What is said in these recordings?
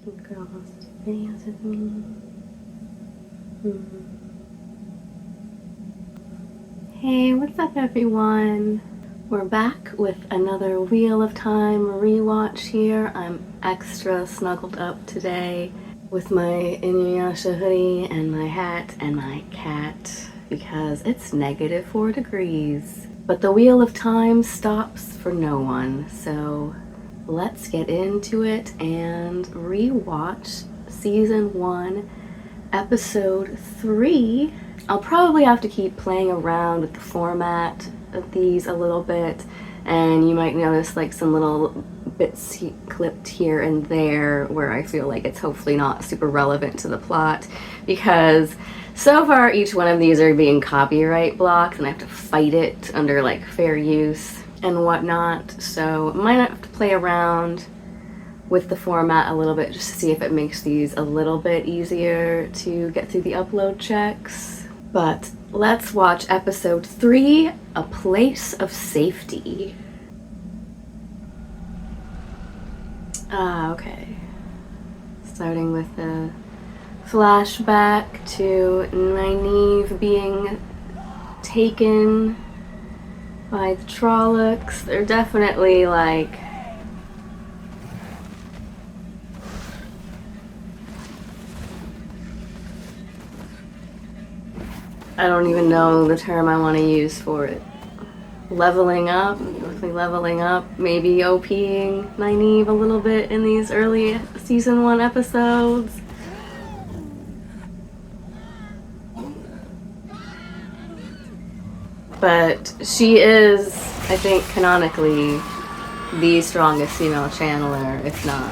Cross hands with me. Hey, what's up everyone? We're back with another Wheel of Time rewatch here. I'm extra snuggled up today with my Inuyasha hoodie and my hat and my cat because it's -4 degrees. But the Wheel of Time stops for no one, so let's get into it and rewatch season 1, episode 3. I'll probably have to keep playing around with the format of these a little bit, and you might notice like some little bits clipped here and there where I feel like it's hopefully not super relevant to the plot, because so far each one of these are being copyright blocked and I have to fight it under like fair use and whatnot, so I might have to play around with the format a little bit just to see if it makes these a little bit easier to get through the upload checks. But let's watch episode 3, A Place of Safety. Okay. Starting with a flashback to Nynaeve being taken by the Trollocs. They're definitely like I don't even know the term I want to use for it. Leveling up, maybe OPing Nynaeve a little bit in these early season 1 episodes. But she is, I think, canonically the strongest female channeler, if not,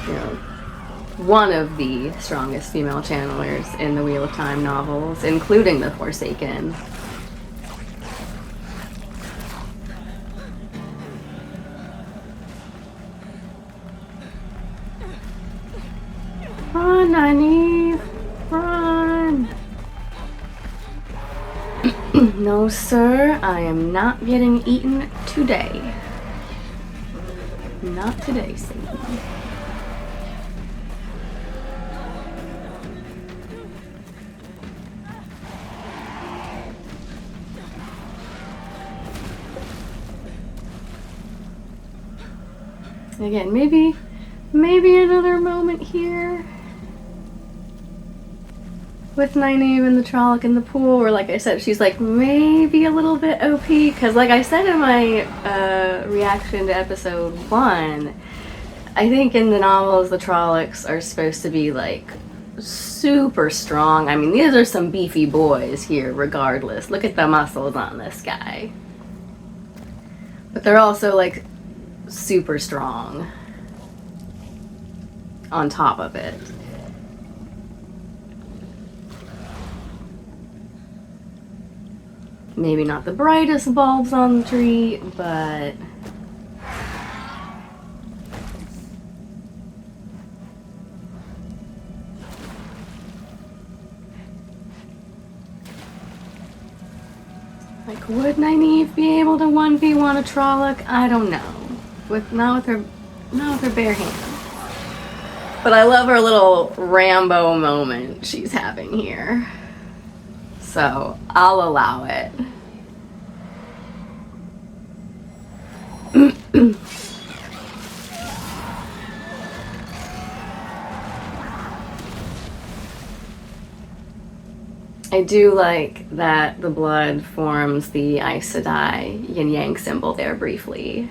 you know, one of the strongest female channelers in the Wheel of Time novels, including the Forsaken. Run, Nynaeve! Run! No, sir, I am not getting eaten today. Not today, Satan. Again, maybe another moment here with Nynaeve and the Trolloc in the pool, where, like I said, she's like maybe a little bit OP, because like I said in my reaction to episode 1, I think in the novels the Trollocs are supposed to be like super strong. I mean, these are some beefy boys here regardless. Look at the muscles on this guy. But they're also like super strong on top of it. Maybe not the brightest bulbs on the tree, but like, would Nynaeve be able to 1v1 a Trolloc? I don't know. Not with her bare hands. But I love her little Rambo moment she's having here. So I'll allow it. I do like that the blood forms the Aes Sedai yin-yang symbol there briefly.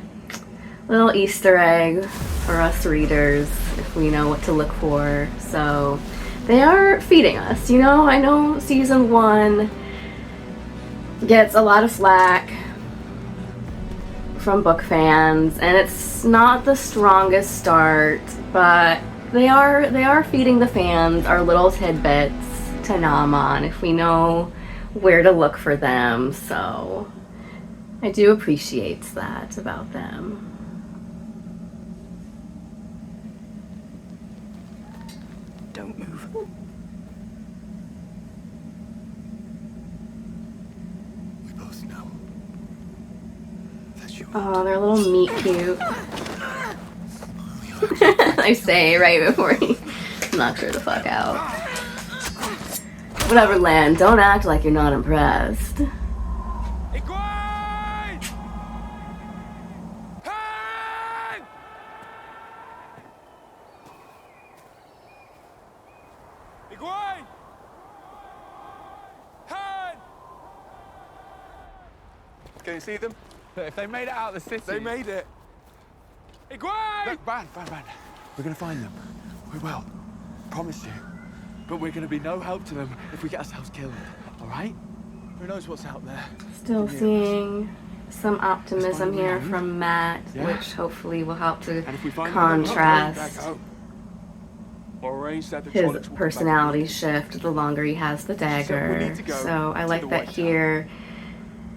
Little Easter egg for us readers if we know what to look for. So they are feeding us, you know? I know season 1 gets a lot of flack from book fans, and it's not the strongest start, but they are feeding the fans our little tidbits to nom on if we know where to look for them. So I do appreciate that about them. Don't move. We both know that you. Oh, they're a little meet cute. I say right before he knocks her the fuck out. Whatever, Lan, don't act like you're not impressed. Can you see them? Look, if they made it out of the city... They made it. Igway! Look, Bran. We're gonna find them. We will. Promise you. But we're gonna be no help to them if we get ourselves killed. All right? Who knows what's out there? Still seeing some optimism here from Matt, which hopefully will help to contrast his personality shift the longer he has the dagger. So I like that here,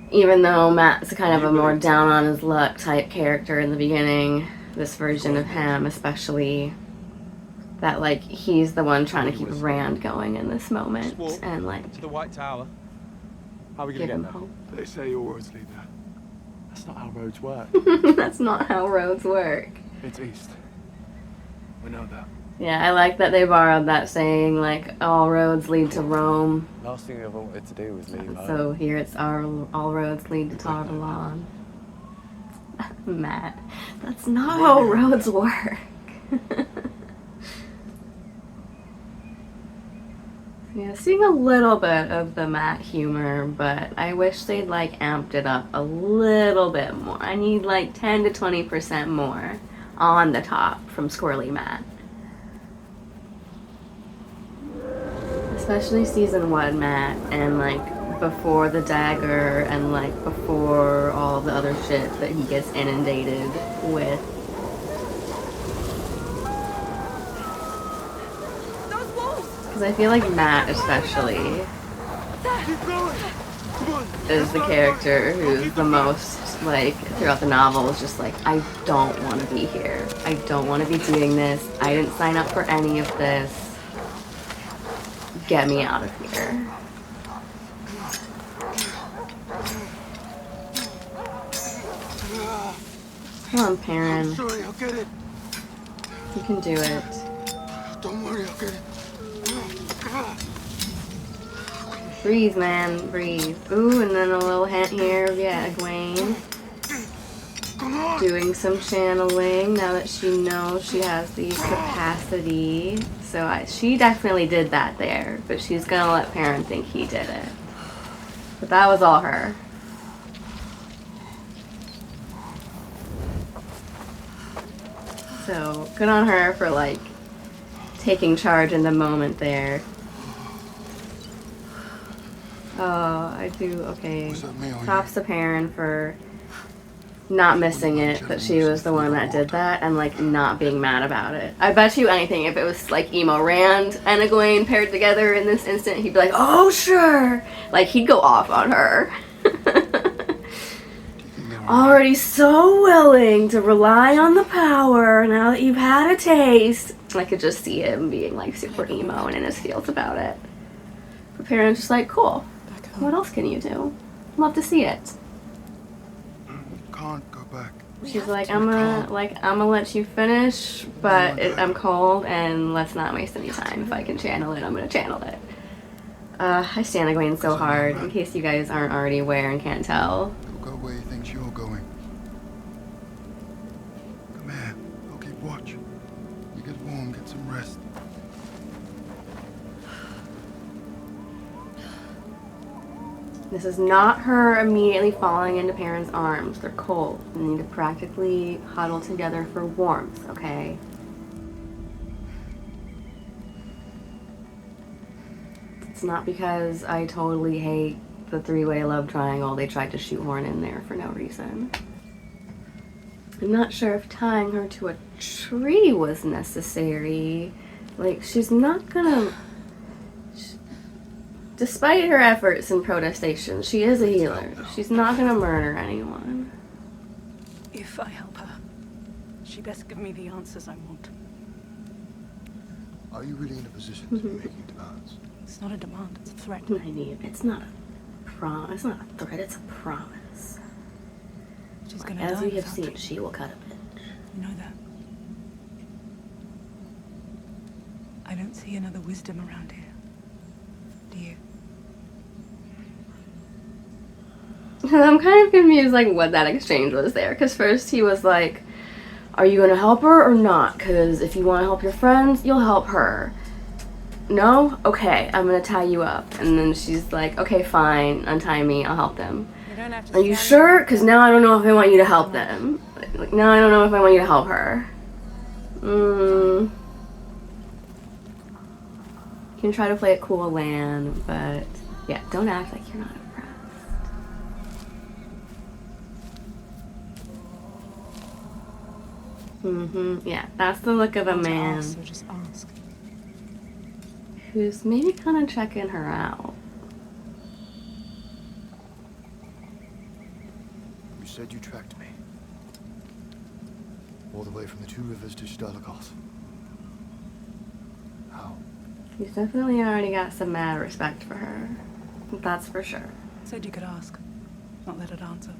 even though Matt's kind of a more down on his luck type character in the beginning, this version of him especially, that like he's the one trying to keep Rand going in this moment and like to the White Tower. How are we gonna give him get there? hope. They say all roads lead there. That's not how roads work. That's not how roads work. It's east. We know that. Yeah, I like that they borrowed that saying, like, all roads lead to Rome. Last thing I ever wanted to do was leave home. So here it's all roads lead to Tarvalon. Matt, that's not how roads work. Yeah, seeing a little bit of the Matt humor, but I wish they'd like amped it up a little bit more. I need like 10 to 20% more on the top from Squirrely Matt. Especially season 1 Matt, and like before the dagger and like before all the other shit that he gets inundated with. Because I feel like Matt especially is the character who's the most, like, throughout the novel is just like, I don't want to be here. I don't want to be doing this. I didn't sign up for any of this. Get me out of here. Come on, Perrin. I'm sorry, I'll get it. You can do it. Don't worry, I'll get it. Breathe, man, breathe. Ooh, and then a little hint here, yeah, Egwene. Doing some channeling now that she knows she has the capacity. So she definitely did that there, but she's gonna let Perrin think he did it. But that was all her. So good on her for like taking charge in the moment there. Oh, I do, okay. Props to Perrin for not missing it, that she was the one that did that, and like not being mad about it. I bet you anything, if it was like emo Rand and Egwene paired together in this instant, he'd be like, oh sure! Like he'd go off on her. Already so willing to rely on the power now that you've had a taste. I could just see him being like super emo and in his feels about it. But Perrin's just like, cool. What else can you do? Love to see it. Can't go back. She's like, I'm gonna let you finish, but I'm cold and let's not waste any time. If I can channel it, I'm gonna channel it. I stand Egwene so hard, in case you guys aren't already aware and can't tell. You'll go where you think you're going. Come here, I'll keep watch. You get warm, get some rest. This is not her immediately falling into Perrin's arms. They're cold. They need to practically huddle together for warmth, okay? It's not because I totally hate the three-way love triangle they tried to shoehorn in there for no reason. I'm not sure if tying her to a tree was necessary. Like, she's not gonna... Despite her efforts and protestations, she is a healer. She's not gonna murder anyone. If I help her, she best give me the answers I want. Are you really in a position to be making demands? It's not a demand, it's a threat. I mean, it's not it's not a threat, it's a promise. She's gonna As die we have without seen, me. she will cut a bitch. You know that. I don't see another wisdom around here. Do you? I'm kind of confused, like, what that exchange was there. Because first he was like, are you going to help her or not? Because if you want to help your friends, you'll help her. No? Okay, I'm going to tie you up. And then she's like, okay, fine, untie me, I'll help them. Are you sure? Because now I don't know if I want you to help them. Like, now I don't know if I want you to help her. You can try to play it cool, Lan, but yeah, don't act like you're not impressed. Yeah, that's the look of a man So just ask. who's maybe kind of checking her out. You said you tracked me. All the way from the Two Rivers to Shtalagoth. How? He's definitely already got some mad respect for her. That's for sure. Said you could ask, not let it answer.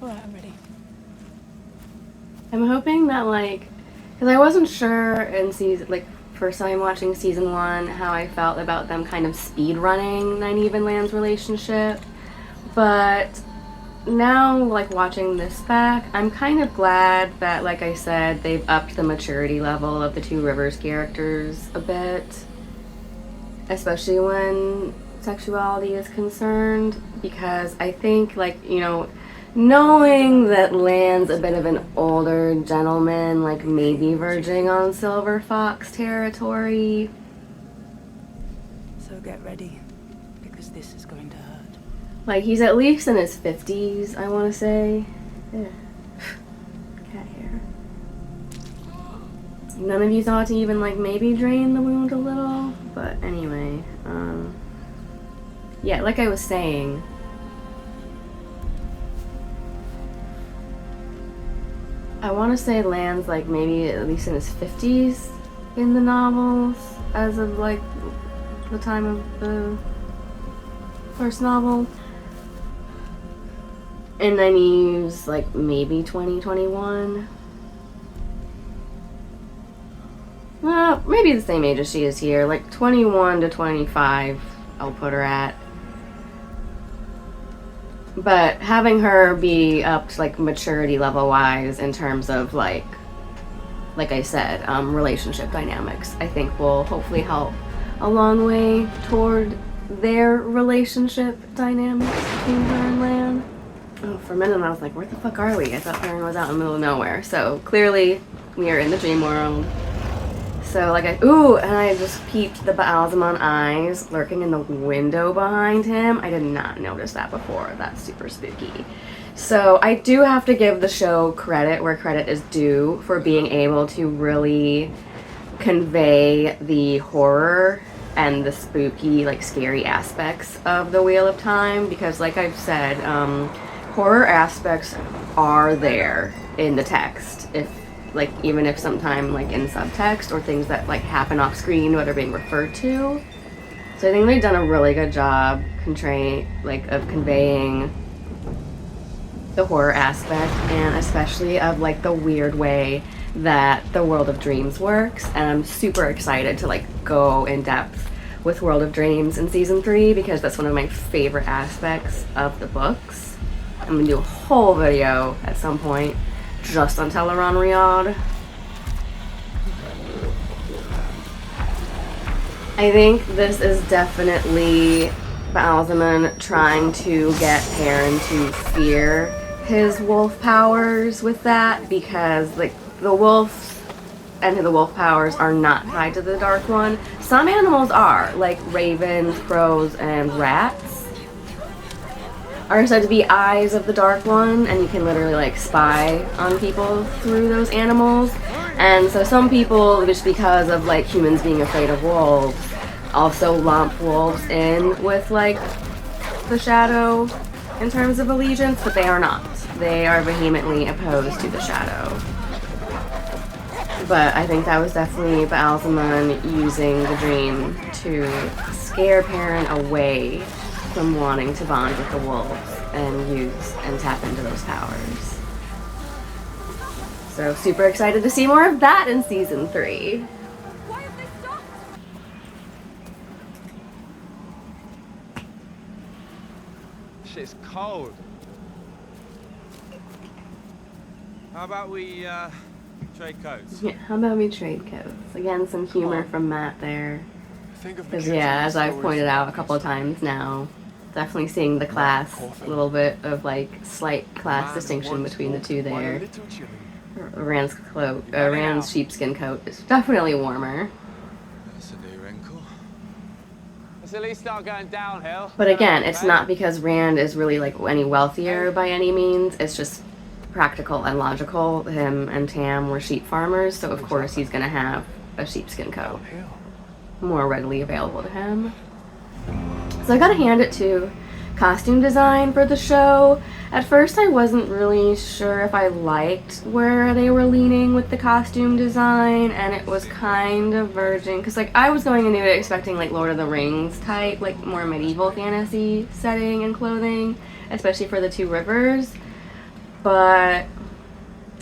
All right, I'm ready. I'm hoping that, like, because I wasn't sure in season, like, first time watching season 1, how I felt about them kind of speed running Nynaeve and Lan's relationship. But now, like, watching this back, I'm kind of glad that, like I said, they've upped the maturity level of the Two Rivers characters a bit. Especially when sexuality is concerned. Because I think, like, you know, knowing that Lan's a bit of an older gentleman, like maybe verging on Silver Fox territory. So get ready, because this is going to hurt. Like, he's at least in his 50s, I want to say. Yeah. Cat hair. None of you thought to even, like, maybe drain the wound a little? But anyway, yeah, like I was saying, I want to say Lan's, like, maybe at least in his 50s in the novels, as of, like, the time of the first novel. And Nynaeve's, like, maybe 2021. Well, maybe the same age as she is here, like 21 to 25, I'll put her at. But having her be up to, like, maturity level wise in terms of, like I said, relationship dynamics, I think will hopefully help a long way toward their relationship dynamics between her and Lan. Oh, for a minute I was like, where the fuck are we? I thought Perrin was out in the middle of nowhere. So clearly we are in the dream world. So, like, and I just peeped the Baalzamon eyes lurking in the window behind him. I did not notice that before. That's super spooky. So, I do have to give the show credit where credit is due for being able to really convey the horror and the spooky, like, scary aspects of the Wheel of Time. Because, like I've said, horror aspects are there in the text. Like, even if sometime, like, in subtext or things that, like, happen off screen what are being referred to. So I think they've done a really good job of conveying the horror aspect, and especially of, like, the weird way that the World of Dreams works. And I'm super excited to, like, go in depth with World of Dreams in season 3 because that's one of my favorite aspects of the books. I'm gonna do a whole video at some point just on Teleron Riyadh. I think this is definitely Baalzamon trying to get Perrin to fear his wolf powers with that, because, like, the wolf and the wolf powers are not tied to the Dark One. Some animals are, like ravens, crows, and rats are said to be eyes of the Dark One, and you can literally, like, spy on people through those animals. And so some people, just because of, like, humans being afraid of wolves, also lump wolves in with, like, the shadow in terms of allegiance, but they are not. They are vehemently opposed to the shadow. But I think that was definitely Baalzamon using the dream to scare Perrin away from wanting to bond with the wolves and use and tap into those powers. So super excited to see more of that in season 3. Why have they stopped? Shit's cold. How about we trade coats? Yeah, how about we trade coats? Again, some humor from Matt there. Think of the Because kids yeah, in as the I've stories pointed out a about couple of this. times now, definitely seeing the class, a little bit of like slight class Man distinction once between the walked two by a there. little chilly. Rand's cloak, ready now? Rand's sheepskin coat is definitely warmer. That's a new wrinkle. Let's at least start going downhill. But again, it's Right? not because Rand is really like any wealthier by any means. It's just practical and logical. Him and Tam were sheep farmers, so of course he's gonna have a sheepskin coat Downhill. more readily available to him. So I gotta hand it to costume design for the show. At first I wasn't really sure if I liked where they were leaning with the costume design, and it was kind of verging, because like I was going into it expecting like Lord of the Rings type, like more medieval fantasy setting and clothing, especially for the Two Rivers, but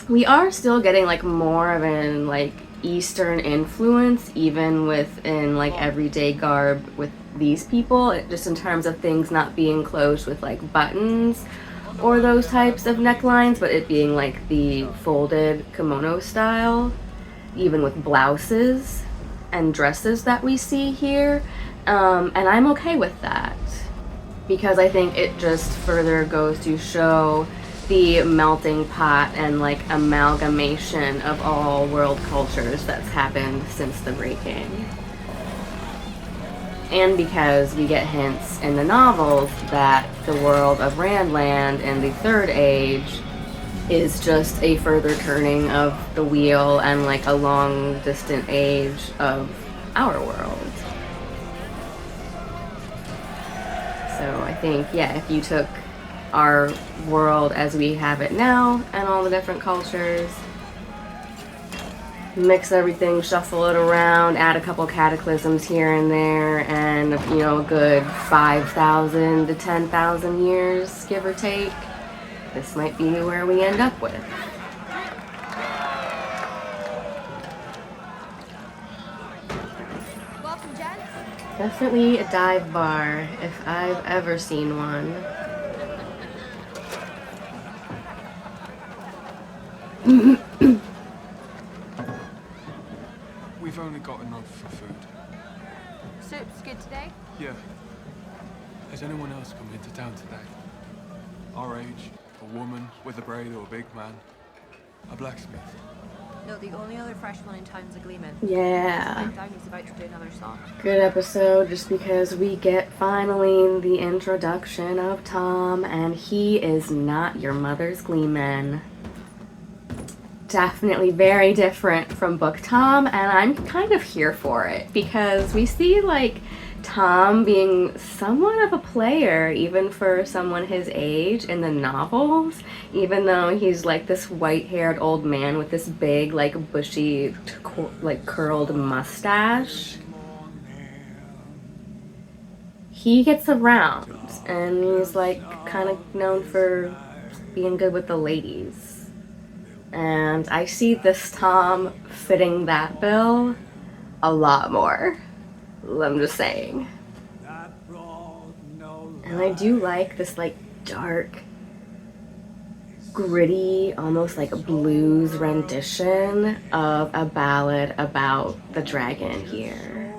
we are still getting like more of an like Eastern influence even within like everyday garb with these people, just in terms of things not being closed with like buttons or those types of necklines, but it being like the folded kimono style, even with blouses and dresses that we see here. And I'm okay with that because I think it just further goes to show the melting pot and like amalgamation of all world cultures that's happened since the breaking. And because we get hints in the novels that the world of Randland in the Third Age is just a further turning of the wheel and like a long distant age of our world. So I think, yeah, if you took our world as we have it now and all the different cultures, mix everything, shuffle it around, add a couple cataclysms here and there, and you know, a good 5,000 to 10,000 years, give or take, this might be where we end up with. Welcome, gents. Definitely a dive bar, if I've ever seen one. We've only got enough for food. Soup's good today? Yeah. Has anyone else come into town today? Our age, a woman with a braid or a big man, a blacksmith. No, the only other fresh one in town's a gleeman. Yeah. Downey's about to do another song. Good episode, just because we get finally the introduction of Tom, and he is not your mother's gleeman. Definitely very different from book Tom, and I'm kind of here for it because we see like Tom being somewhat of a player even for someone his age in the novels, even though he's like this white-haired old man with this big like bushy like curled mustache. He gets around and he's like kind of known for being good with the ladies. And I see this Tom fitting that bill a lot more. I'm just saying. And I do like this like dark, gritty, almost like blues rendition of a ballad about the dragon here.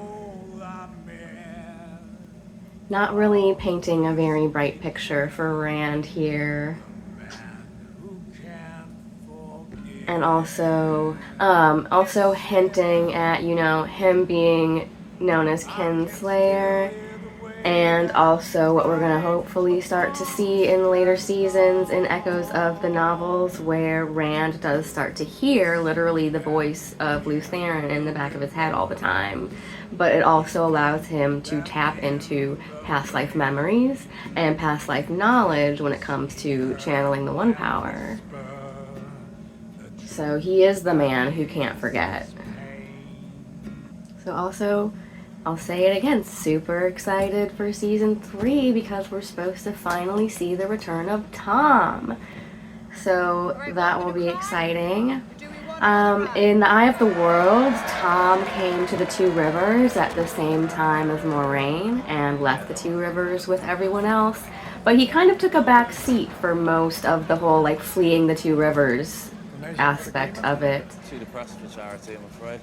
Not really painting a very bright picture for Rand here. And also hinting at, you know, him being known as Kinslayer, and also what we're gonna hopefully start to see in later seasons in echoes of the novels, where Rand does start to hear literally the voice of Lutheran in the back of his head all the time. But it also allows him to tap into past life memories and past life knowledge when it comes to channeling the One Power. So he is the man who can't forget. So also, I'll say it again, super excited for season 3 because we're supposed to finally see the return of Tom. So that will be exciting. In the Eye of the World, Tom came to the Two Rivers at the same time as Moraine and left the Two Rivers with everyone else. But he kind of took a back seat for most of the whole, like, fleeing the Two Rivers aspect of it. Too depressed for charity, I'm afraid.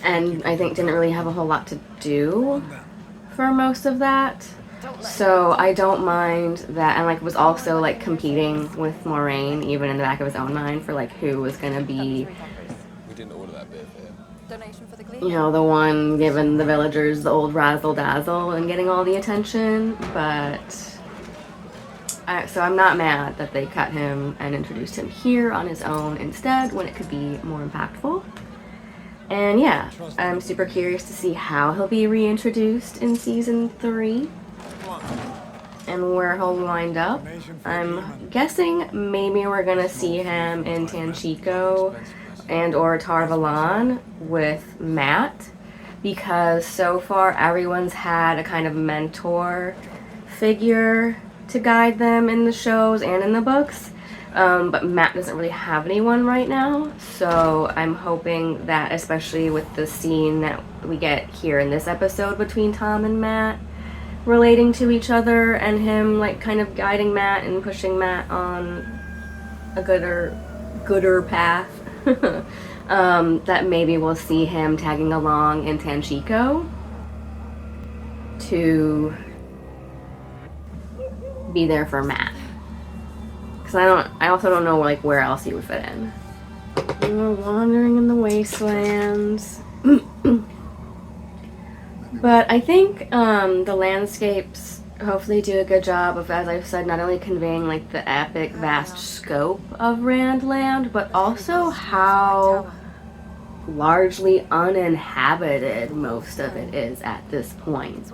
And I think didn't really have a whole lot to do for most of that. So I don't mind that, and like was also like competing with Moraine even in the back of his own mind for like who was gonna be, We didn't order that bit here. Donation for the you know, the one giving the villagers the old razzle dazzle and getting all the attention. But so I'm not mad that they cut him and introduced him here on his own instead when it could be more impactful. And yeah, I'm super curious to see how he'll be reintroduced in season 3 and where he'll wind up. I'm guessing maybe we're gonna see him in Tanchico and or Tarvalon with Matt, because so far everyone's had a kind of mentor figure to guide them in the shows and in the books. But Matt doesn't really have anyone right now, so I'm hoping that, especially with the scene that we get here in this episode between Tom and Matt, relating to each other and him like kind of guiding Matt and pushing Matt on a gooder path, that maybe we'll see him tagging along in Tanchico to be there for Matt. Because I also don't know like where else he would fit in. We're wandering in the wastelands. But I think the landscapes hopefully do a good job of, as I've said, not only conveying like the epic vast scope of Randland, but also how largely uninhabited most of it is at this point.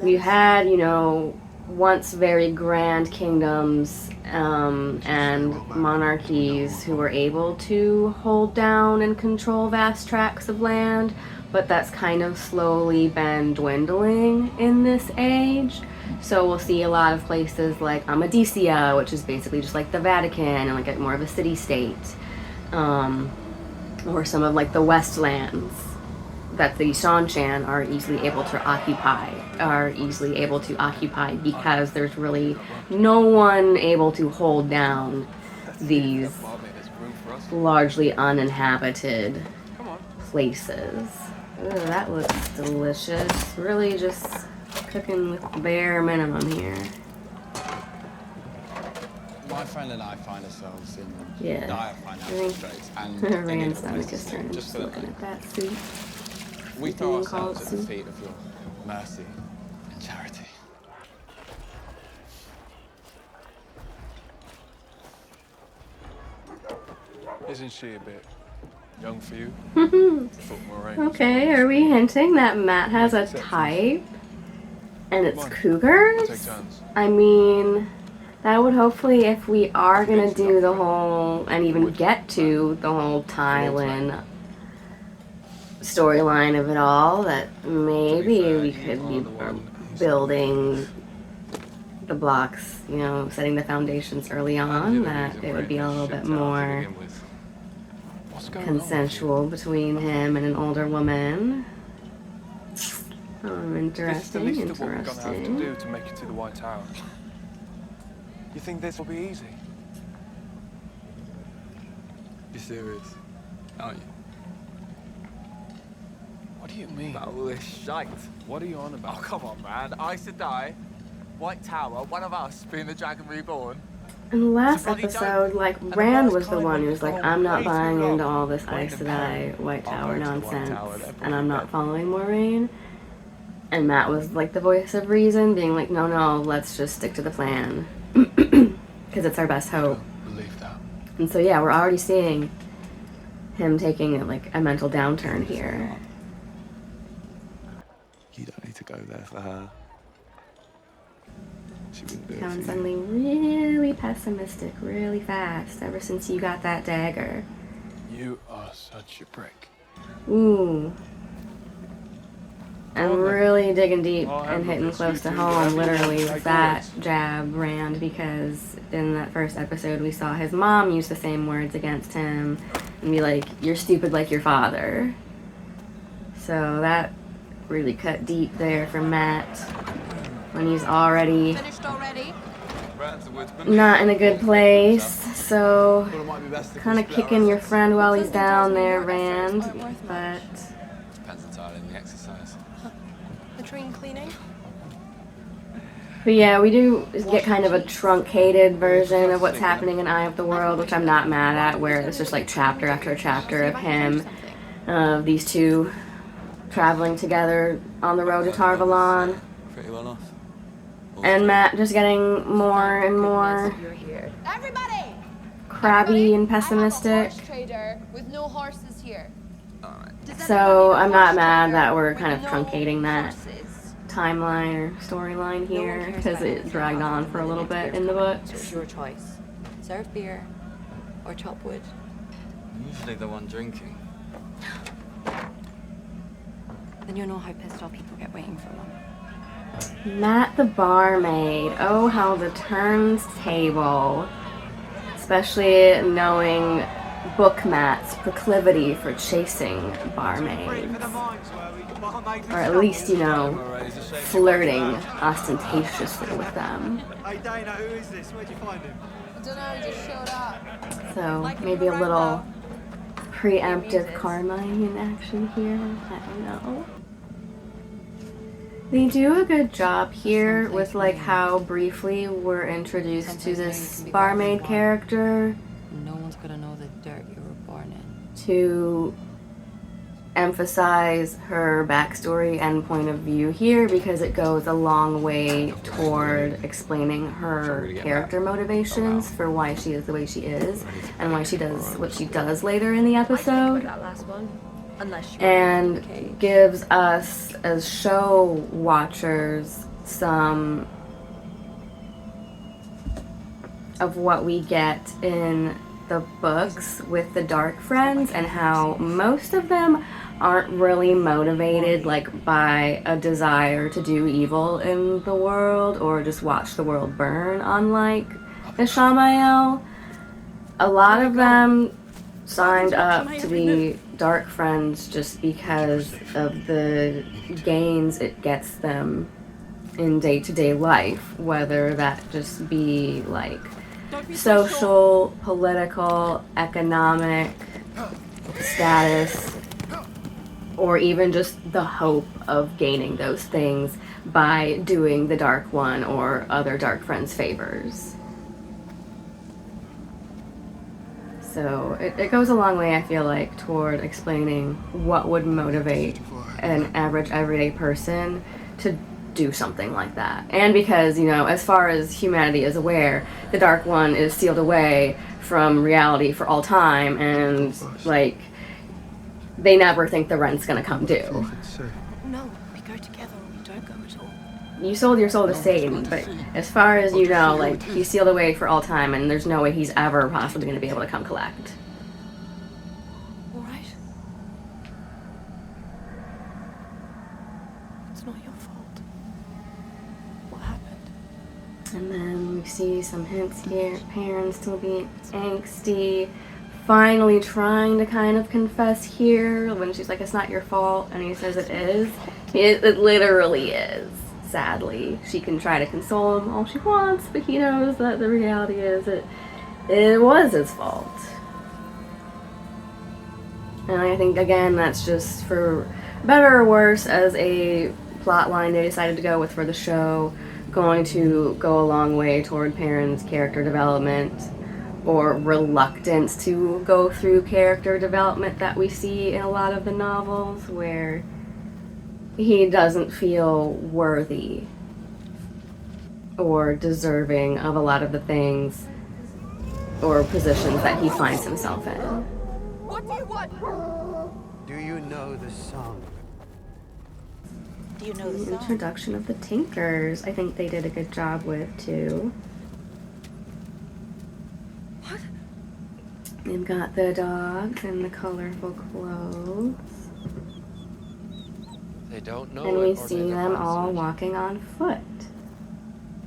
We had, you know, once very grand kingdoms and monarchies who were able to hold down and control vast tracts of land, but that's kind of slowly been dwindling in this age. So we'll see a lot of places like Amadisia, which is basically just like the Vatican and like more of a city-state, or some of like the Westlands that the Shanshan are easily able to occupy because there's really no one able to hold down these largely uninhabited places. Ooh, that looks delicious. Really just cooking with the bare minimum here. My friend and I find ourselves in Yeah. dire financial straits, and Rand's stomach just turned just looking at that soup. we throw Being called ourselves at the soup. feet of your mercy and charity. Isn't she a bit young for you? Okay, are we hinting that Matt has a type? And it's cougars? Take turns. I mean, that would hopefully, if we are gonna do the whole, and even get to the whole Thailand storyline of it all, that maybe we could be building the blocks, you know, setting the foundations early on, that it would be a little bit more consensual between him and an older woman. This is the Interesting, least of what we're gonna have to interesting. do to make it to the White Tower. You think this will be easy? You're serious, aren't you? What do you mean? About all this shite. What are you on about? Oh, come on, man. I should die. White Tower, one of us being the Dragon Reborn. In the last It's a bloody episode, joke. like, And the Rand last was the time one we who was like, were I'm not way too buying long. into all this Aes Wait a Sedai minute. White I'll Tower go to the White nonsense, Tower, they're and I'm not probably following Moraine. And Matt was like the voice of reason, being like, no, let's just stick to the plan. Because it's our best hope. Believe that. And so yeah, we're already seeing him taking like a mental downturn here. You don't need to go there for her. She wouldn't do it Becoming for you. suddenly really pessimistic really fast ever since you got that dagger. You are such a prick. Ooh. and really digging deep and hitting close to home, literally, with that jab, Rand, because in that first episode we saw his mom use the same words against him and be like, "You're stupid like your father." So that really cut deep there for Matt when he's already Finished already? not in a good place. So kind of kicking your friend while he's down there, Rand, but Depends entirely on the exercise. Latrine cleaning? But yeah, we do get kind of a truncated version of what's happening in Eye of the World, which I'm not mad at, where it's just like chapter after chapter of him, these two traveling together on the road to Tarvalon, Pretty well off. and Matt just getting more and more You're here. Everybody! crabby and pessimistic. Horse trader with no horses here. So I'm not mad that we're kind of truncating that timeline or storyline here, because it dragged on for a little bit in the books. It's your choice. Serve beer or chop wood. Usually the one drinking. Then you'll know how pissed off people get waiting for them. Matt the barmaid. Oh, how the turns table. Especially knowing Book Matt's proclivity for chasing barmaids. Or at least, you know, flirting ostentatiously with them. Hey Dana, who is this? Where'd you find him? I don't know, he just showed up. So maybe a little preemptive Carmine action here. I don't know. They do a good job here with like how briefly we're introduced to this barmaid character, No one's gonna know the dirt you were born in. to emphasize her backstory and point of view here, because it goes a long way toward explaining her character motivations for why she is the way she is and why she does what she does later in the episode, That last one. Unless you and gives us as show watchers some of what we get in the books with the Dark Friends, and how most of them aren't really motivated like by a desire to do evil in the world or just watch the world burn, unlike Ishamael. A lot of them signed up to be Dark Friends just because of the gains it gets them in day-to-day life, whether that just be like social, political, economic status, or even just the hope of gaining those things by doing the Dark One or other Dark Friends favors. So it goes a long way, I feel like, toward explaining what would motivate an average everyday person to do something like that. And because, you know, as far as humanity is aware, the Dark One is sealed away from reality for all time, and like they never think the rent's gonna come due. No, we go together or we don't go at all. You sold your soul to Satan, but as far as you know, like, he's sealed away for all time, and there's no way he's ever possibly gonna be able to come collect. All right? It's not your fault. What happened? And then we see some hints here, parents still being angsty, finally trying to kind of confess here when she's like, it's not your fault, and he says it is. It literally is, sadly. She can try to console him all she wants, but he knows that the reality is it was his fault. And I think, again, that's just for better or worse, as a plot line they decided to go with for the show, going to go a long way toward Perrin's character development, or reluctance to go through character development that we see in a lot of the novels, where he doesn't feel worthy or deserving of a lot of the things or positions that he finds himself in. What do you want? Do you know the song? Do you know the The song? introduction of the Tinkers, I think they did a good job with, too. What? They've got the dogs and the colorful clothes. They don't know and we it, or see they them never all answer it. walking on foot.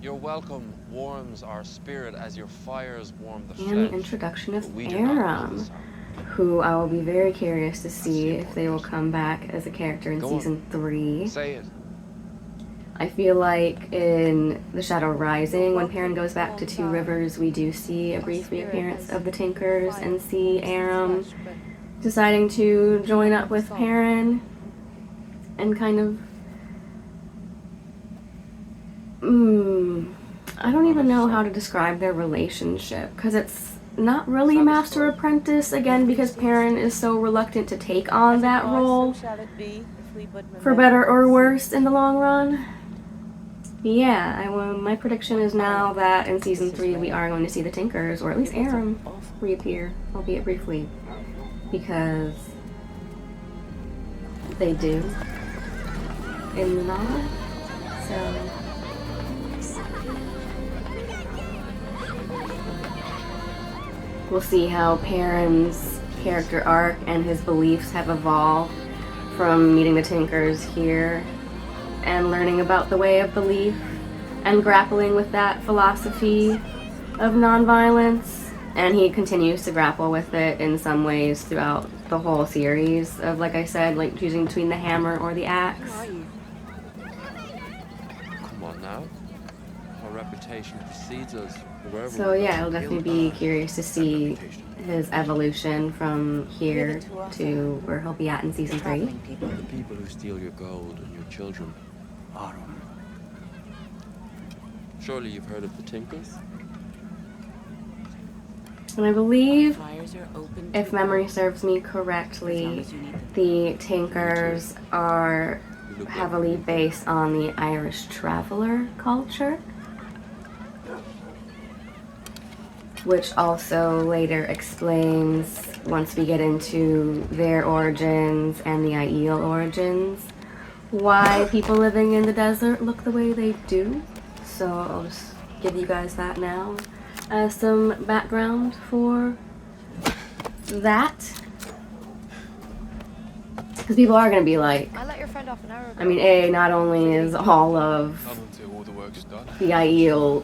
Your welcome warms our spirit as your fires warm the And the flesh. introduction of But we do not know the Aram, sound. who I will be very curious to see the if they will important come back as a character in Go on. season 3. Say it. I feel like in The Shadow Rising, when Perrin goes back to Two Rivers, we do see a brief reappearance of the Tinkers and see Aram deciding to join up with Perrin and kind of I don't even know how to describe their relationship, because it's not really master apprentice, again, because Perrin is so reluctant to take on that role, for better or worse in the long run. Yeah, my prediction is now that in season 3 we are going to see the Tinkers, or at least Aram, reappear, albeit briefly, because they do in the novel. So we'll see how Perrin's character arc and his beliefs have evolved from meeting the Tinkers here and learning about the way of belief and grappling with that philosophy of nonviolence. And he continues to grapple with it in some ways throughout the whole series of, like I said, like choosing between the hammer or the axe. Come on now. Our reputation precedes us wherever So we go. yeah, I'll definitely be curious to see his evolution from here to where he'll be at in season 3. The people who steal your gold and your children. Aram. Surely you've heard of the Tinkers? And I believe, if memory serves me correctly, the Tinkers are heavily based on the Irish traveler culture, which also later explains, once we get into their origins and the Aiel origins, why people living in the desert look the way they do. So I'll just give you guys that now as some background for that. Because people are going to be like, I let your friend off an hour ago. I mean, not only is all of Not until all the work's done. the Aiel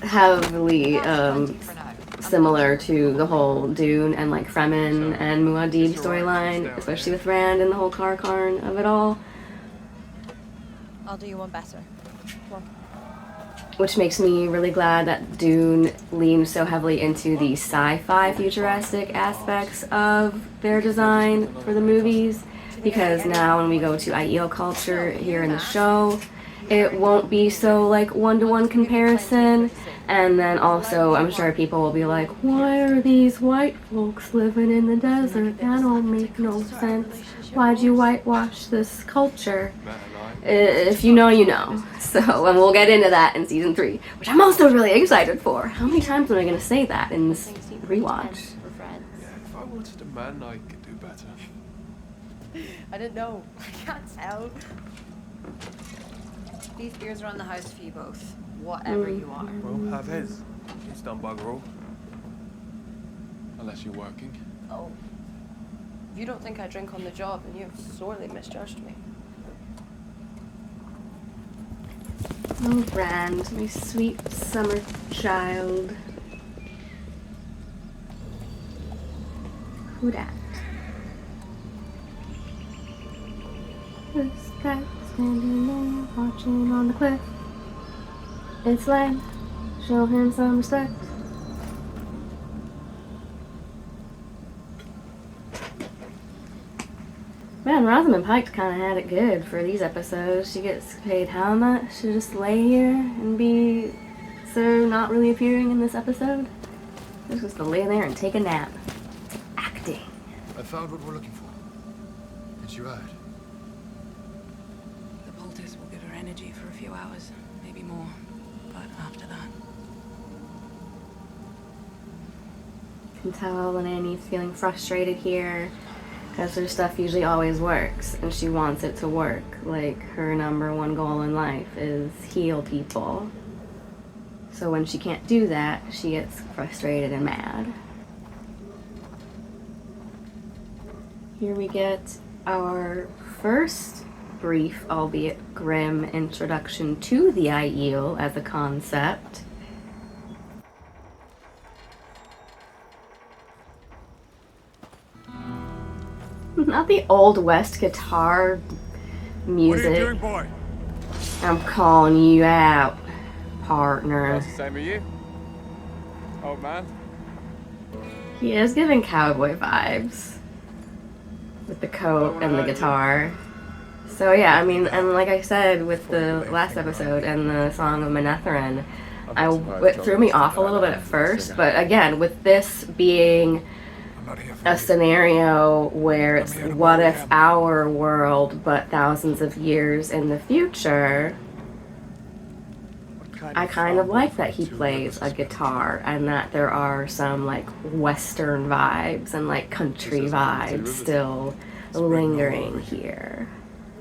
heavily similar to the whole Dune and like Fremen and Muad'Dib storyline, especially with Rand and the whole Karkarn of it all, I'll do you one better. Come on. which makes me really glad that Dune leans so heavily into the sci-fi futuristic aspects of their design for the movies, because now when we go to Aiel culture here in the show, it won't be so like one-to-one comparison. And then also, I'm sure people will be like, why are these white folks living in the desert? That don't make no sense. Why'd you whitewash this culture? If you know, you know. So, and we'll get into that in season 3, which I'm also really excited for. How many times am I going to say that in this rewatch? Yeah, if I wanted a man, I could do better. I didn't know. I can't tell. These beers are on the house for you both, whatever you are. Well, have his. It's done bugger all. Unless you're working. Oh. If you don't think I drink on the job, then you have sorely misjudged me. Oh, Rand, my sweet summer child. Who dat? This guy standing there, watching on the cliff. It's land. Show him some respect. Man, Rosamund Pike kind of had it good for these episodes. She gets paid how much to just lay here and be so not really appearing in this episode? Just to lay there and take a nap. Acting. I found what we're looking for. And she right. The poultice will give her energy for a few hours, maybe more. But after that... You can tell when Annie's feeling frustrated here, because her stuff usually always works, and she wants it to work. Like, her #1 goal in life is heal people. So when she can't do that, she gets frustrated and mad. Here we get our first brief, albeit grim, introduction to the Aiel as a concept. Not the Old West guitar music. What are you doing, boy? I'm calling you out, partner. That's the same as you. Old man. He is giving cowboy vibes with the coat and the guitar. So yeah, I mean, and like I said with the last episode and the Song of Manetheren, it threw me off a little bit at first, but again, with this being a scenario where it's what if our world, but thousands of years in the future, I kind of like that he plays a guitar and that there are some like Western vibes and like country vibes still lingering here.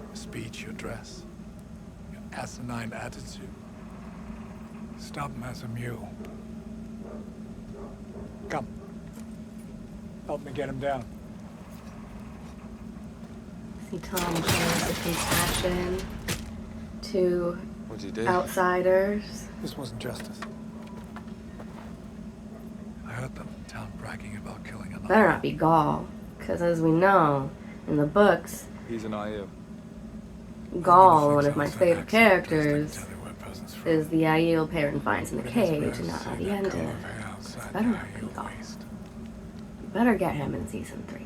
Your speech, your dress, your asinine attitude. Stop him as a mule. Come. Help me get him down. See Tom shows the compassion to What'd you do? outsiders. This wasn't justice. I heard them in town bragging about killing another. Better not be Gaul, because as we know in the books, He's an Aiel. Gaul, one of my favorite characters, is the Aiel Perrin finds in the cage and not at the end of it. So it better not be Gaul. You better get him in season 3.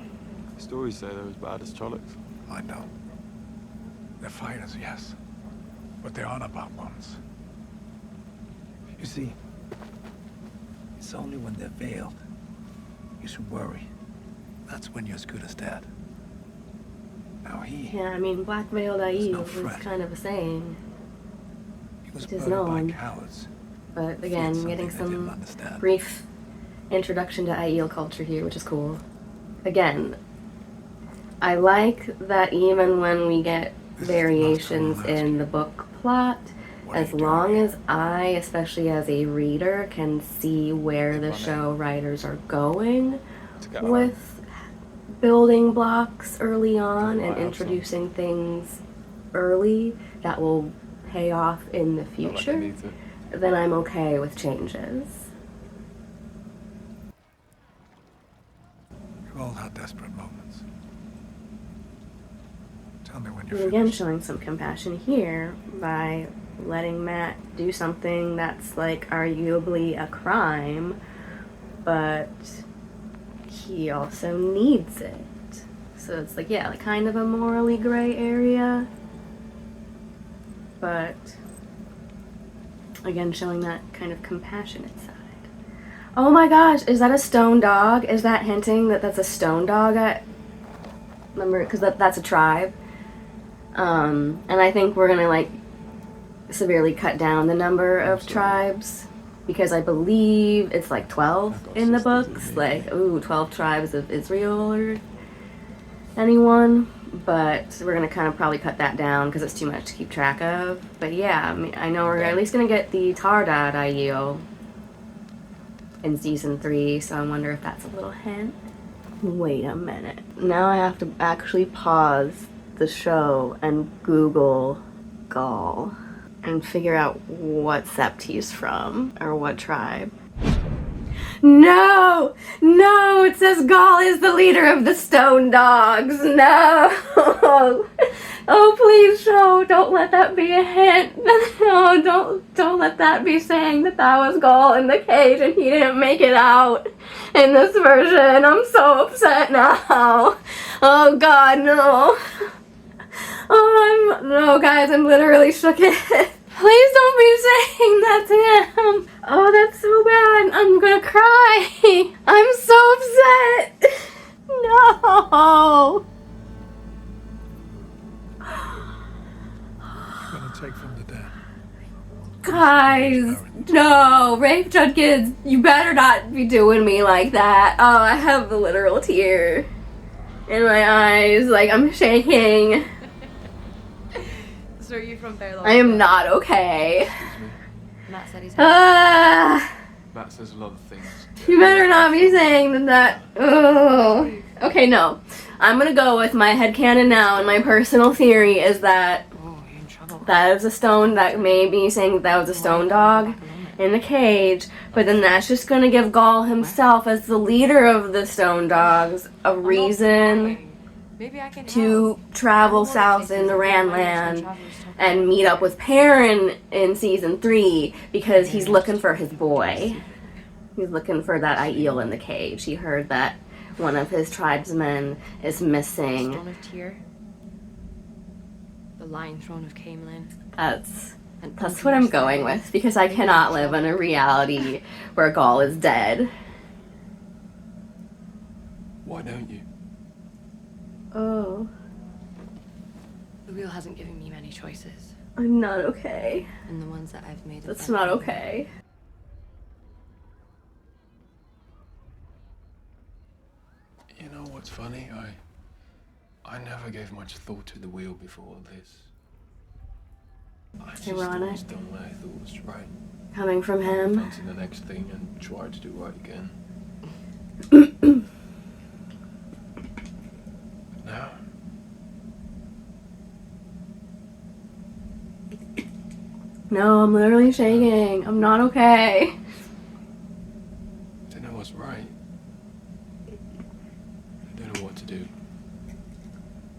Stories say they're as bad as Trollocs. I know. They're fighters, yes. But they aren't about ones. You see, it's only when they're veiled you should worry. That's when you're as good as dead. Now Yeah, I mean, Black Veiled Aiel is kind of a saying. It is known. But again, getting some brief introduction to Aiel culture here, which is cool. Again, I like that even when we get variations in the book plot, as long as I, especially as a reader, can see where the show writers are going with building blocks early on and introducing things early that will pay off in the future, then I'm okay with changes. We've all had desperate moments. Tell me when you're And again, finished. showing some compassion here by letting Matt do something that's like arguably a crime, but he also needs it. So it's like, yeah, like kind of a morally gray area, but again, showing that kind of compassionate side. Oh my gosh, is that a stone dog? Is that hinting that that's a stone dog? Remember, because that's a tribe. And I think we're gonna like severely cut down the number of tribes, because I believe it's like 12 in the books, like 12 tribes of Israel or anyone, but we're gonna kind of probably cut that down because it's too much to keep track of. But yeah, I mean, I know we're at least gonna get the Tardad Aiel in season 3, so I wonder if that's a little hint. Wait a minute, now I have to actually pause the show and Google Gaul and figure out what sept he's from, or what tribe. No! No! It says Gaul is the leader of the Stone Dogs! No! Oh, please, show! Don't let that be a hint! No, don't let that be saying that was Gaul in the cage and he didn't make it out in this version. I'm so upset now! Oh god, no! No, guys, I'm literally shooketh. Please don't be saying that to him. Oh, that's so bad. I'm gonna cry. I'm so upset. No. You're gonna take from the dead. Guys, no. Rafe Judkins, you better not be doing me like that. Oh, I have the literal tear in my eyes. Like, I'm shaking. So are you from Fairlawn? I am not okay. Matt said he's Matt says a lot of things. You better not be saying that. Oh. Okay, no. I'm gonna go with my headcanon now, and my personal theory is that Oh, you're in trouble. that is a stone, that may be saying that was a stone dog in the cage, but then that's just gonna give Gaul himself, as the leader of the stone dogs, a reason Maybe I can to travel south into Randland and meet up with Perrin in season 3 because he's looking for his boy. He's looking for that Aiel in the cage. He heard that one of his tribesmen is missing. Throne of Tyr, the Lion Throne of Camelin. That's what I'm going with, because I cannot live in a reality where Gaul is dead. Why don't you? Oh, The wheel hasn't given me many choices, I'm not okay. and the ones that I've made. That's not okay. You know what's funny? I never gave much thought to the wheel before this. I just Ironic. always done what I thought was right. Coming from him. On to the next thing and try to do right again. Now, No, I'm literally shaking. I'm not okay. I don't know what's right. I don't know what to do.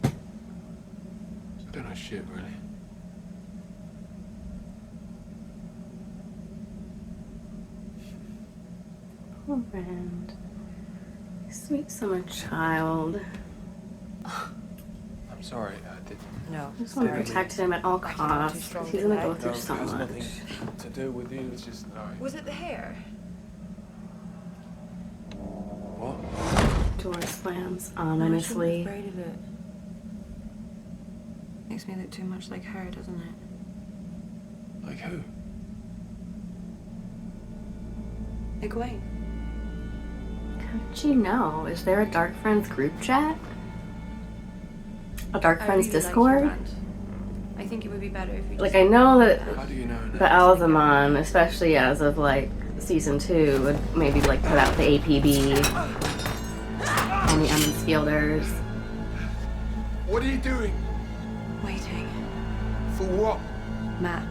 I don't know shit, really. Poor Rand. Sweet summer child. I'm sorry, I didn't. No, I just want to protect him at all costs. He's gonna go through so There's much. nothing to do with you. It's just Was it the hair? what? Door slams I ominously. braided it. Makes me look too much like her, doesn't it? Like who? Egwene. How did she know? Is there a Dark Friends group chat? A Dark Friends Discord? I think it would be better if we Like, I know that How do you know the that? Alzamon, especially as of like season 2, would maybe like put out the APB on the Emmons Fielders. What are you doing? waiting. For what? Matt.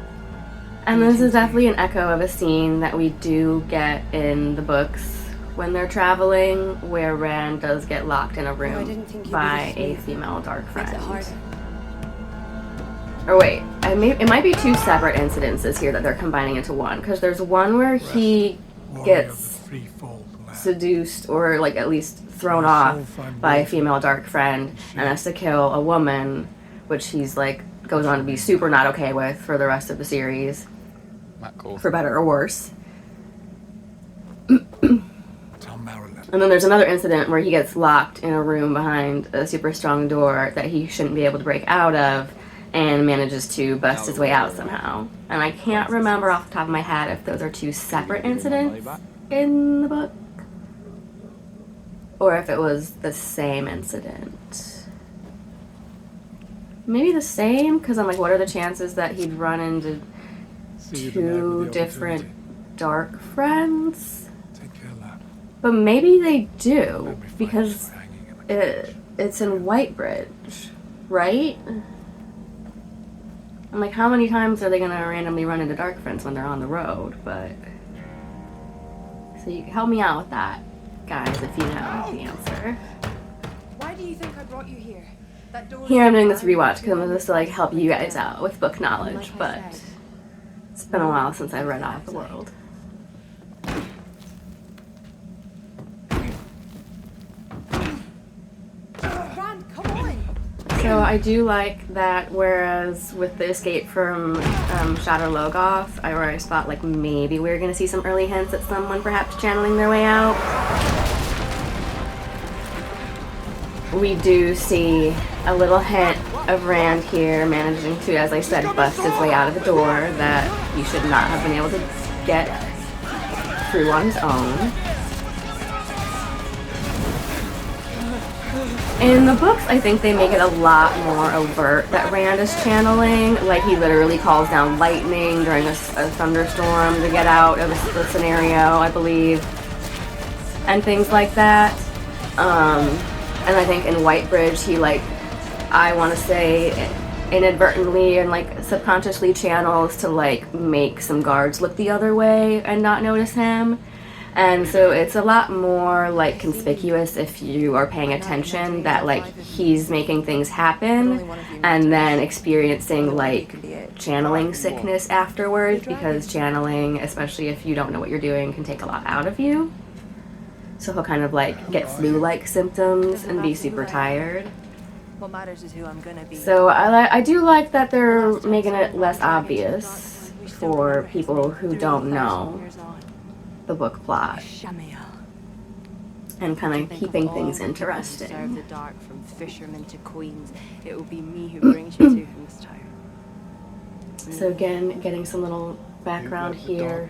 And this is definitely an echo of a scene that we do get in the books when they're traveling, where Rand does get locked in a I room didn't think you'd by be a this female dark Makes friend. it harder. Or wait, it might be 2 separate incidences here that they're combining into one, because there's one where he gets seduced or like at least thrown off by a female dark friend and has to kill a woman, which he's like goes on to be super not okay with for the rest of the series, for better or worse. And then there's another incident where he gets locked in a room behind a super strong door that he shouldn't be able to break out of, and manages to bust his way out somehow. And I can't remember off the top of my head if those are 2 separate incidents in the book, or if it was the same incident. Maybe the same, because I'm like, what are the chances that he'd run into 2 different dark friends? But maybe they do, because it's in Whitebridge, right? I'm like, how many times are they gonna randomly run into dark friends when they're on the road? But so you help me out with that, guys, if you know the answer. Why do you think I brought you here? That door. Here I'm doing this rewatch because I'm just to like help you guys out with book knowledge, Like I but said, it's been a while since I read Off the World. Rand, come on! So I do like that, whereas with the escape from Shadow Logoth, I always thought like maybe we were going to see some early hints at someone perhaps channeling their way out. We do see a little hint of Rand here managing to, as I said, bust his way out of the door that he should not have been able to get through on his own. In the books, I think they make it a lot more overt that Rand is channeling. Like, he literally calls down lightning during a thunderstorm to get out of the scenario, I believe, and things like that. And I think in Whitebridge, he like, I want to say inadvertently and like subconsciously channels to like make some guards look the other way and not notice him. And so it's a lot more like conspicuous if you are paying attention that like he's making things happen and then experiencing like channeling sickness afterwards, because channeling, especially if you don't know what you're doing, can take a lot out of you. So he'll kind of like get flu-like symptoms and be super tired. What matters is who I'm gonna be. So I do like that they're making it less obvious for people who don't know the book plot and kind of keeping things interesting. Serve the dark from fishermen to queens. It will be me who brings you to him this time. So again, getting some little background here.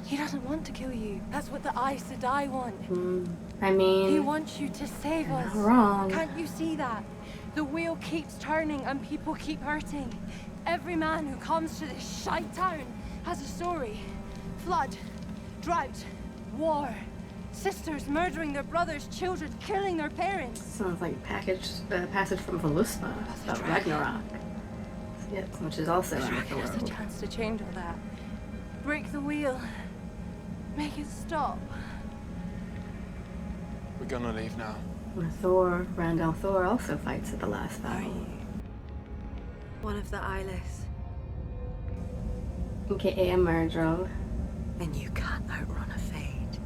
He doesn't want to kill you. That's what the Aes Sedai want. I mean, He wants you to save us. not wrong. Can't you see that? The wheel keeps turning and people keep hurting. Every man who comes to this shite town has a story. Flood, drought, war, sisters murdering their brothers, children killing their parents. Sounds like passage from Voluspa about Ragnarok. Yes, which is also There's a Afterworld. chance to change all that. Break the wheel. Make it stop. We're gonna leave now. Thor, Randall Thor also fights at the last battle. One of the eyeless. AKA a Murdrell. And you can't outrun a fate.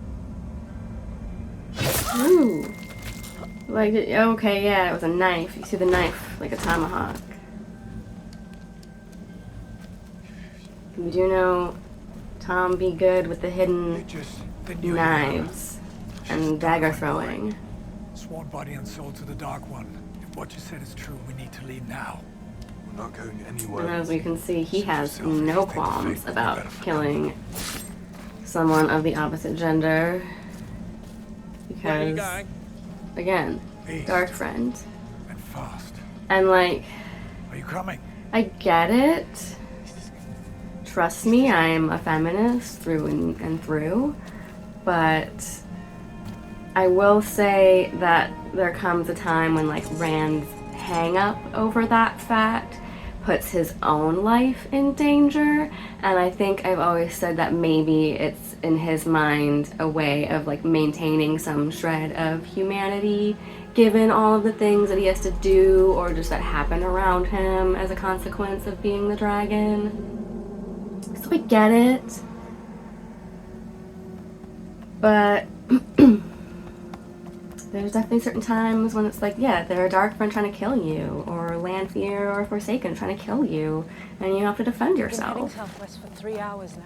Ooh. Like, okay, yeah, it was a knife. You see the knife, like a tomahawk. We do know Tom be good with the hidden knives and dagger throwing. Sworn body and soul to the Dark One. If what you said is true, we need to leave now. We're not going anywhere. And as we can see, he has no qualms about killing someone of the opposite gender. Because, again, dark friend. And fast. And like, Are you coming? I get it. Trust me, I'm a feminist through and through. But I will say that there comes a time when like Rand's hang up over that fact puts his own life in danger, and I think I've always said that maybe it's in his mind a way of like maintaining some shred of humanity given all of the things that he has to do or just that happen around him as a consequence of being the dragon. So I get it, but there's definitely certain times when it's like, yeah, there are dark friends trying to kill you, or Lanfear or Forsaken trying to kill you, and you have to defend I've been heading yourself. southwest for 3 hours now.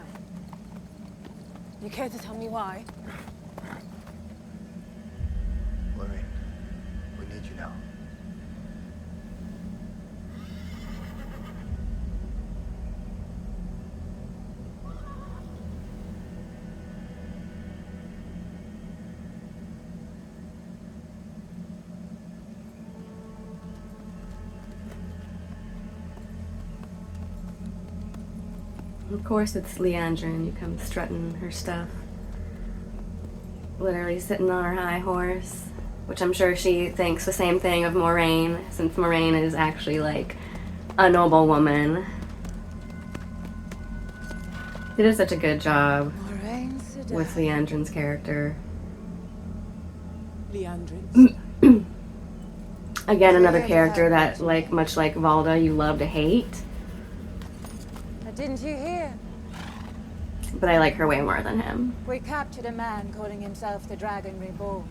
You care to tell me why? Lorraine, we need you now. Of course it's Leandrin, you come strutting her stuff. Literally sitting on her high horse, which I'm sure she thinks the same thing of Moraine, since Moraine is actually like a noble woman. He did such a good job with Leandrin's character. Leandrin. Again, another character that, like, much like Valda, you love to hate. Didn't you hear? But I like her way more than him. We captured a man calling himself the Dragon Reborn.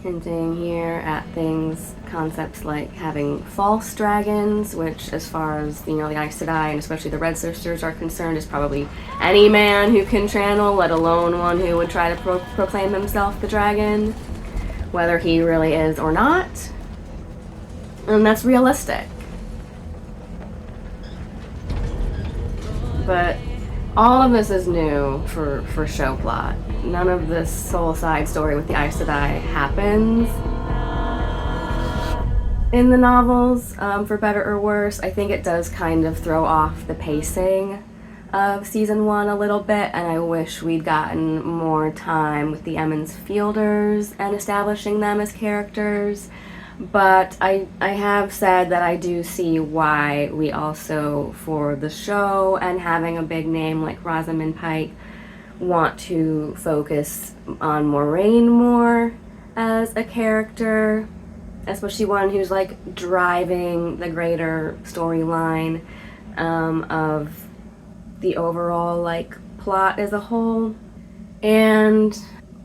Hinting here at things, concepts like having false dragons, which as far as, you know, the Aes Sedai and especially the Red Sisters are concerned is probably any man who can channel, let alone one who would try to proclaim himself the dragon, whether he really is or not. And that's realistic. But all of this is new for show plot. None of this whole side story with the Aes Sedai happens in the novels, for better or worse. I think it does kind of throw off the pacing of season 1 a little bit, and I wish we'd gotten more time with the Emmons Fielders and establishing them as characters. But I have said that I do see why we also, for the show and having a big name like Rosamund Pike, want to focus on Moraine more as a character, especially one who's like driving the greater storyline of the overall like plot as a whole, and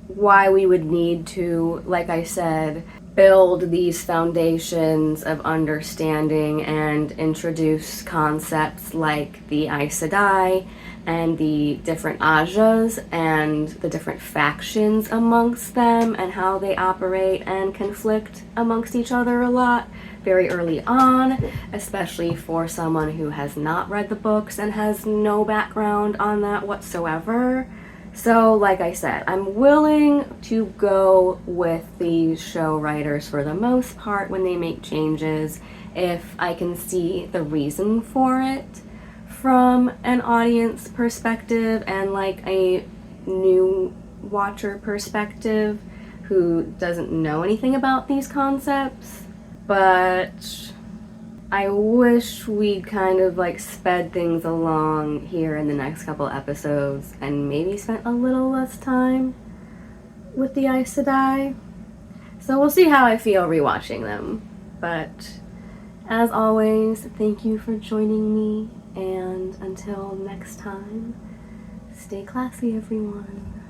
why we would need to, like I said, build these foundations of understanding and introduce concepts like the Aes Sedai and the different Ajas and the different factions amongst them and how they operate and conflict amongst each other a lot very early on, especially for someone who has not read the books and has no background on that whatsoever. So, like I said, I'm willing to go with these show writers for the most part when they make changes if I can see the reason for it from an audience perspective and like a new watcher perspective who doesn't know anything about these concepts. But I wish we'd kind of like sped things along here in the next couple episodes and maybe spent a little less time with the Aes Sedai. So we'll see how I feel rewatching them. But as always, thank you for joining me, and until next time, stay classy, everyone.